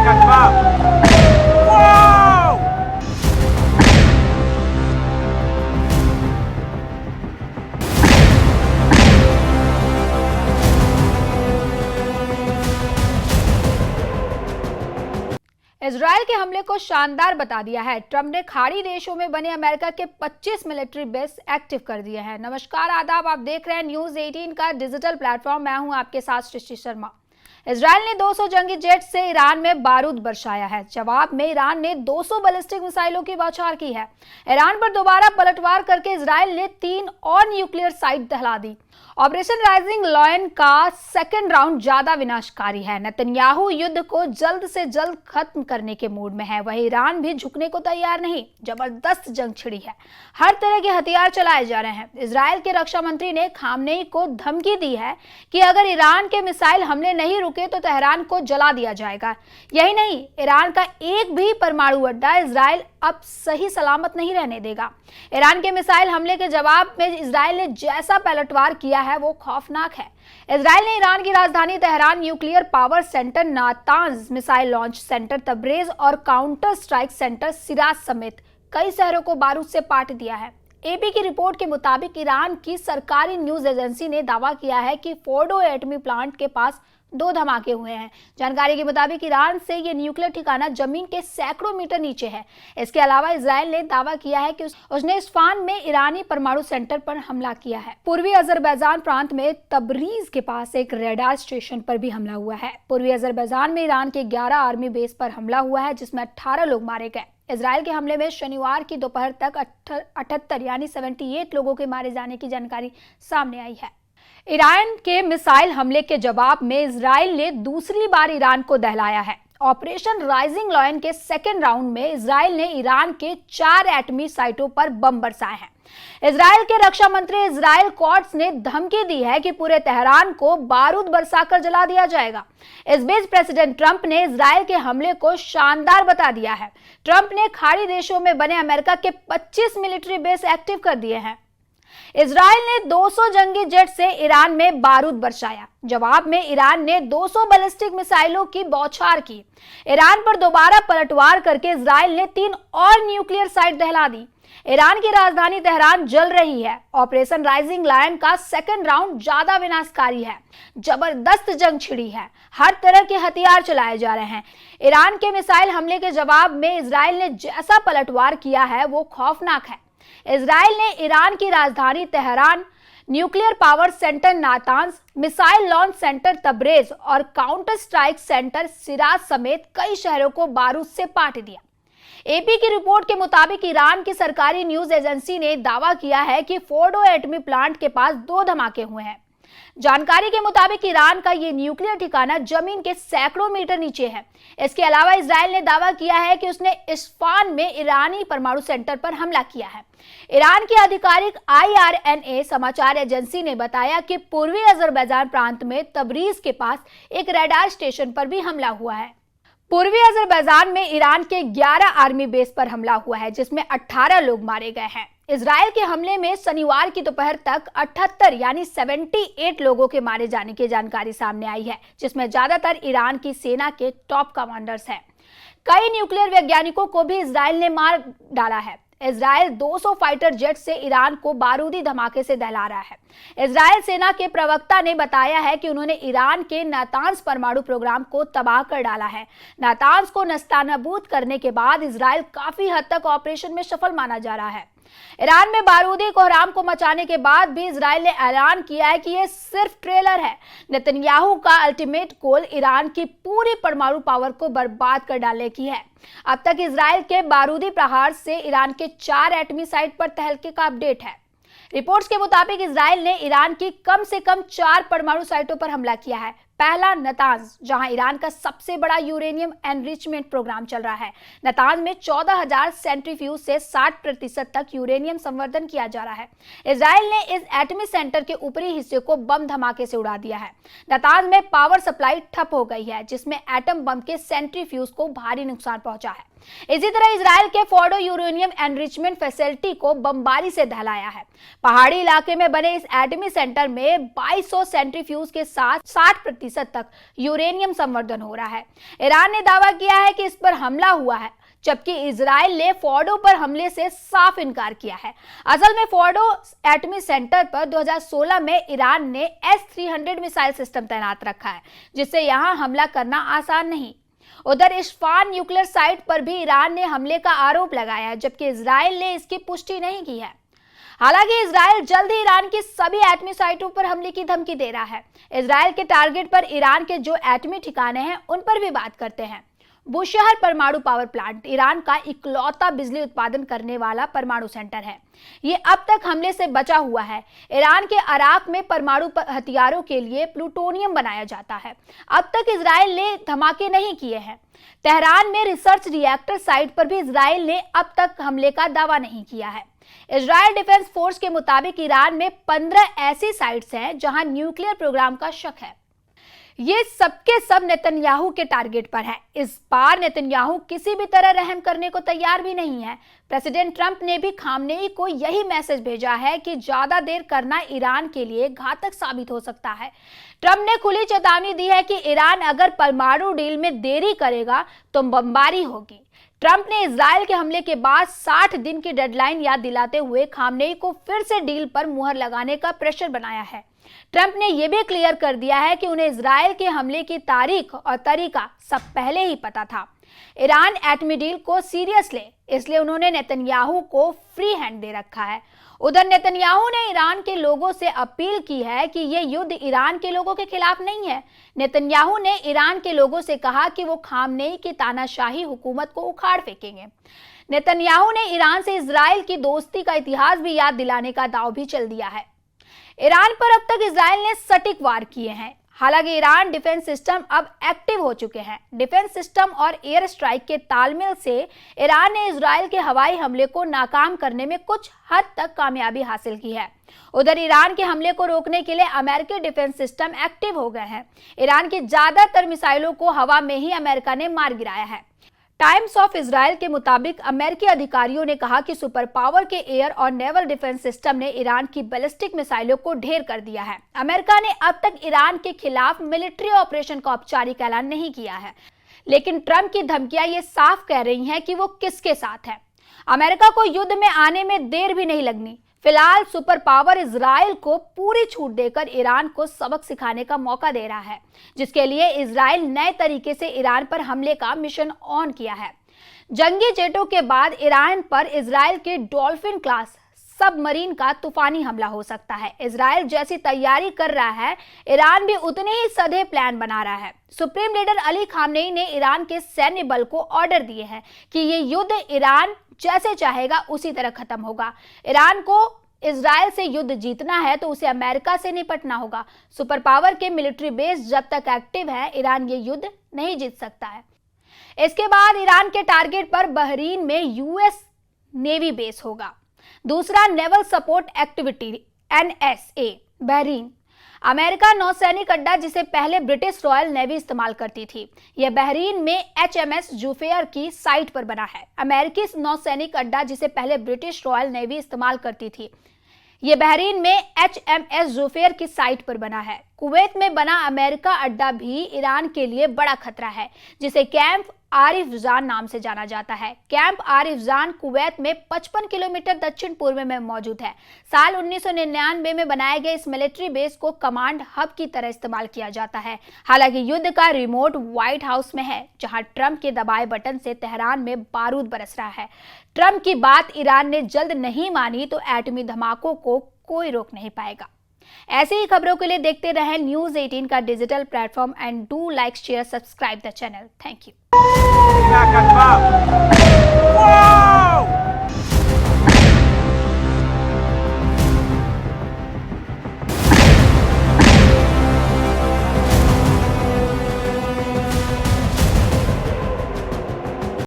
กันบ้างว้าว Israel के हमले को शानदार बता दिया है। ट्रंप ने खाड़ी देशों में बने अमेरिका के 25 मिलिट्री बेस एक्टिव कर दिए हैं। नमस्कार, आदाब, आप देख रहे हैं न्यूज 18 का डिजिटल प्लेटफॉर्म। मैं हूं आपके साथ सृष्टि शर्मा। इजराइल ने 200 जंगी जेट से ईरान में बारूद बरसाया है। जवाब में ईरान ने 200 बैलिस्टिक मिसाइलों की बौछार की है। ईरान पर दोबारा पलटवार करके इजराइल ने 3 और न्यूक्लियर साइट दहला दी। ऑपरेशन राइजिंग लॉयन का सेकंड राउंड ज्यादा विनाशकारी है। नेतन्याहू युद्ध को जल्द से जल्द खत्म करने के मूड में है। वहीं ईरान भी झुकने को तैयार नहीं। जबरदस्त जंग छिड़ी है। हर तरह के हथियार चलाए जा रहे हैं। इजराइल के रक्षा मंत्री ने खामनेई को धमकी दी है कि अगर ईरान के मिसाइल हमले नहीं रुके तो तेहरान को जला दिया जाएगा। यही नहीं, ईरान का एक भी परमाणु अड्डा इजराइल अब सही सलामत नहीं रहने देगा। ईरान के मिसाइल हमले के जवाब में इजराइल ने जैसा पलटवार किया है वो खौफनाक है। इजराइल ने ईरान की राजधानी Tehran, nuclear power center Natanz, missile launch center Tabriz और काउंटर स्ट्राइक सेंटर सिराज समेत कई शहरों को बारूद से पाट दिया है। एपी की रिपोर्ट के मुताबिक ईरान की सरकारी न्यूज एजेंसी ने दावा किया है कि फोर्डो एटमी प्लांट के पास 2 धमाके हुए हैं। जानकारी के मुताबिक ईरान से ये न्यूक्लियर ठिकाना जमीन के सैकड़ों मीटर नीचे है। इसके अलावा इजराइल ने दावा किया है कि उसने इस्फान में ईरानी परमाणु सेंटर पर हमला किया है। पूर्वी अजरबैजान प्रांत में तबरीज के पास एक रेडार स्टेशन पर भी हमला हुआ है। पूर्वी अजरबैजान में ईरान के 11 आर्मी बेस पर हमला हुआ है, जिसमें 18 लोग मारे गए। इजराइल के हमले में शनिवार की दोपहर तक 78 यानी 78 लोगों के मारे जाने की जानकारी सामने आई है। ईरान के मिसाइल हमले के जवाब में इजराइल ने दूसरी बार ईरान को दहलाया है। ऑपरेशन राइजिंग लॉयन के सेकेंड राउंड में इजराइल ने ईरान के 4 एटमी साइटों पर बम बरसाए हैं। इजराइल के रक्षा मंत्री इजराइल कॉट्स ने धमकी दी है कि पूरे तेहरान को बारूद बरसाकर जला दिया जाएगा। इस बीच प्रेसिडेंट ट्रंप ने इजराइल के हमले को शानदार बता दिया है। ट्रंप ने खाड़ी देशों में बने अमेरिका के 25 मिलिट्री बेस एक्टिव कर दिए हैं। इजराइल ने 200 जंगी जेट से ईरान में बारूद बरसाया। जवाब में ईरान ने 200 बैलिस्टिक मिसाइलों की बौछार की। ईरान पर दोबारा पलटवार करके इजराइल ने 3 और न्यूक्लियर साइट दहला दी। ईरान की राजधानी तेहरान जल रही है। ऑपरेशन राइजिंग लायन का सेकंड राउंड ज्यादा विनाशकारी है। जबरदस्त जंग छिड़ी है। हर तरह के हथियार चलाए जा रहे हैं। ईरान के मिसाइल हमले के जवाब में इजराइल ने जैसा पलटवार किया है वो खौफनाक है। इजराइल ने ईरान की राजधानी Tehran, nuclear power center Natanz, missile launch center Tabriz और काउंटर स्ट्राइक सेंटर सिराज समेत कई शहरों को बारूद से पाट दिया। एपी की रिपोर्ट के मुताबिक ईरान की सरकारी न्यूज एजेंसी ने दावा किया है कि फोर्डो एटमी प्लांट के पास 2 धमाके हुए हैं। जानकारी के मुताबिक ईरान का ये न्यूक्लियर ठिकाना जमीन के सैकड़ों मीटर नीचे है। इसके अलावा इजराइल ने दावा किया है कि उसने इस्फान में ईरानी परमाणु सेंटर पर हमला किया है। ईरान की आधिकारिक IRNA समाचार एजेंसी ने बताया कि पूर्वी अजरबैजान प्रांत में तबरीज के पास एक रडार स्टेशन पर भी हमला हुआ है। पूर्वी अजरबैजान में ईरान के 11 आर्मी बेस पर हमला हुआ है, जिसमें 18 लोग मारे गए हैं। इजराइल के हमले में शनिवार की दोपहर तक 78 यानी 78 लोगों के मारे जाने की जानकारी सामने आई है, जिसमें ज्यादातर ईरान की सेना के टॉप कमांडर्स हैं। कई न्यूक्लियर वैज्ञानिकों को भी इजराइल ने मार डाला है। इजराइल 200 फाइटर जेट से ईरान को बारूदी धमाके से दहला रहा है। इजराइल सेना के प्रवक्ता ने बताया है कि उन्होंने ईरान के नातांज परमाणु प्रोग्राम को तबाह कर डाला है। नातांज को नस्तानाबूद करने के बाद इजराइल काफी हद तक ऑपरेशन में सफल माना जा रहा है। ईरान में बारूदी कोहराम को मचाने के बाद भी इजराइल ने ऐलान किया है कि यह सिर्फ ट्रेलर है। नेतन्याहू का अल्टीमेट गोल ईरान की पूरी परमाणु पावर को बर्बाद कर डालने की है। अब तक इजराइल के बारूदी प्रहार से ईरान के 4 एटमी साइट पर तहलके का अपडेट है। रिपोर्ट्स के मुताबिक इजराइल ने ईरान की कम से कम 4 परमाणु साइटों पर हमला किया है। पहला नतांज, जहां ईरान का सबसे बड़ा यूरेनियम एनरिचमेंट प्रोग्राम चल रहा है। नतांज में 14,000 सेंट्रीफ्यूज से 60% तक यूरेनियम संवर्धन किया जा रहा है। इजराइल ने इस एटमी सेंटर के ऊपरी हिस्से को बम धमाके से उड़ा दिया है। नतांज में पावर सप्लाई ठप हो गई है, जिसमें एटम बम के सेंट्रीफ्यूज को भारी नुकसान पहुंचा है। इसी तरह इजराइल के फोर्डो यूरेनियम एनरिचमेंट फैसिलिटी को बमबारी से दहलाया है। पहाड़ी इलाके में बने इस एटमी सेंटर में 2200 सेंट्रीफ्यूज के साथ 60% तक यूरेनियम संवर्धन हो रहा है। ईरान ने दावा किया है कि इस पर हमला हुआ है, जबकि इजराइल ने फोर्डो पर हमले से साफ इनकार किया है। असल में फोर्डो एटमी सेंटर पर 2016 में ईरान ने S-300 मिसाइल सिस्टम तैनात रखा है, जिससे यहां हमला करना आसान नहीं। उधर इस्फहान न्यूक्लियर साइट पर भी ईरान ने हमले का आरोप लगाया है, जबकि इजराइल ने इसकी पुष्टि नहीं की है। हालांकि इजराइल जल्द ही ईरान की सभी एटमी साइटों पर हमले की धमकी दे रहा है। इजराइल के टारगेट पर ईरान के जो एटमी ठिकाने हैं उन पर भी बात करते हैं। बुशहर परमाणु पावर प्लांट ईरान का इकलौता बिजली उत्पादन करने वाला परमाणु सेंटर है। ये अब तक हमले से बचा हुआ है। ईरान के अराक में परमाणु हथियारों के लिए प्लूटोनियम बनाया जाता है। अब तक इजराइल ने धमाके नहीं किए हैं। तेहरान में रिसर्च रिएक्टर साइट पर भी इजराइल ने अब तक हमले का दावा नहीं किया है। इजराइल डिफेंस फोर्स के मुताबिक ईरान में 15 ऐसी साइट्स हैं जहां न्यूक्लियर प्रोग्राम का शक है। ये सबके सब नेतन्याहू के टारगेट पर है। इस बार नेतन्याहू किसी भी तरह रहम करने को तैयार भी नहीं है। प्रेसिडेंट ट्रंप ने भी खामनेई को यही मैसेज भेजा है कि ज्यादा देर करना ईरान के लिए घातक साबित हो सकता है। ट्रंप ने खुली चेतावनी दी है कि ईरान अगर परमाणु डील में देरी करेगा तो बमबारी होगी। ट्रंप ने इजराइल के हमले के बाद 60 दिन की डेडलाइन याद दिलाते हुए खामनेई को फिर से डील पर मुहर लगाने का प्रेशर बनाया है। ट्रंप ने यह भी क्लियर कर दिया है कि उन्हें इजराइल के हमले की तारीख और तरीका सब पहले ही पता था। ईरान एटमी डील को सीरियस ले, इसलिए उन्होंने नेतन्याहू को फ्री हैंड दे रखा है। उधर नेतन्याहू ने ईरान के लोगों से अपील की है कि यह युद्ध ईरान के लोगों के खिलाफ नहीं है। नेतन्याहू ने ईरान के लोगों से कहा कि वो खामनेई की तानाशाही हुकूमत को उखाड़ फेंकेंगे। नेतन्याहू ने ईरान से इजराइल की दोस्ती का इतिहास भी याद दिलाने का दाव भी चल दिया है। ईरान पर अब तक इजराइल ने सटीक वार किए हैं। हालांकि ईरान डिफेंस सिस्टम अब एक्टिव हो चुके हैं। डिफेंस सिस्टम और एयर स्ट्राइक के तालमेल से ईरान ने इजराइल के हवाई हमले को नाकाम करने में कुछ हद तक कामयाबी हासिल की है। उधर ईरान के हमले को रोकने के लिए अमेरिकी डिफेंस सिस्टम एक्टिव हो गए हैं। ईरान की ज्यादातर मिसाइलों को हवा में ही अमेरिका ने मार गिराया है। टाइम्स ऑफ इजराइल के मुताबिक अमेरिकी अधिकारियों ने कहा कि सुपर पावर के एयर और नेवल डिफेंस सिस्टम ने ईरान की बैलिस्टिक मिसाइलों को ढेर कर दिया है। अमेरिका ने अब तक ईरान के खिलाफ मिलिट्री ऑपरेशन का औपचारिक ऐलान नहीं किया है, लेकिन ट्रंप की धमकियां ये साफ कह रही हैं कि वो किसके साथ है। अमेरिका को युद्ध में आने में देर भी नहीं लगनी। फिलहाल सुपर पावर इजराइल को पूरी छूट देकर ईरान को सबक सिखाने का मौका दे रहा है, जिसके लिए इजराइल नए तरीके से ईरान पर हमले का मिशन ऑन किया है। जंगी जेटों के बाद ईरान पर इजराइल के डॉल्फिन क्लास सबमरीन का तूफानी हमला हो सकता है। इजराइल जैसी तैयारी कर रहा है, ईरान भी उतने ही सधे प्लान बना रहा है। सुप्रीम लीडर अली खामनेई ने ईरान के सैन्य बल को ऑर्डर दिए हैं कि ये युद्ध ईरान जैसे चाहेगा उसी तरह खत्म होगा। ईरान को इजराइल से युद्ध जीतना है तो उसे अमेरिका से निपटना होगा। सुपर पावर के मिलिट्री बेस जब तक एक्टिव है, ईरान ये युद्ध नहीं जीत सकता है। इसके बाद ईरान के टारगेट पर बहरीन में यूएस नेवी बेस होगा। दूसरा, naval support activity NSA Bahrain. America नौसैनिक अड्डा जिसे पहले ब्रिटिश रॉयल नेवी इस्तेमाल करती थी, यह बहरीन में HMS जूफेयर की साइट पर बना है। अमेरिकी नौसैनिक अड्डा जिसे पहले ब्रिटिश रॉयल नेवी इस्तेमाल करती थी, यह बहरीन में HMS जूफेयर की साइट पर बना है। कुवैत में बना अमेरिका अड्डा भी ईरान के लिए बड़ा खतरा है, जिसे कैंप आरिफजान नाम से जाना जाता है। कैंप आरिफजान कुवैत में 55 किलोमीटर दक्षिण पूर्व में मौजूद है। साल 1999 में बनाए गए इस मिलिट्री बेस को कमांड हब की तरह इस्तेमाल किया जाता है। हालांकि युद्ध का रिमोट व्हाइट हाउस में है, जहां ट्रंप के दबाए बटन से तेहरान में बारूद बरस रहा है। ट्रंप की बात ईरान ने जल्द नहीं मानी तो एटमी धमाकों को कोई रोक नहीं पाएगा। ऐसी ही खबरों के लिए देखते रहें न्यूज़ 18 का digital platform and do like share subscribe the channel. Thank you.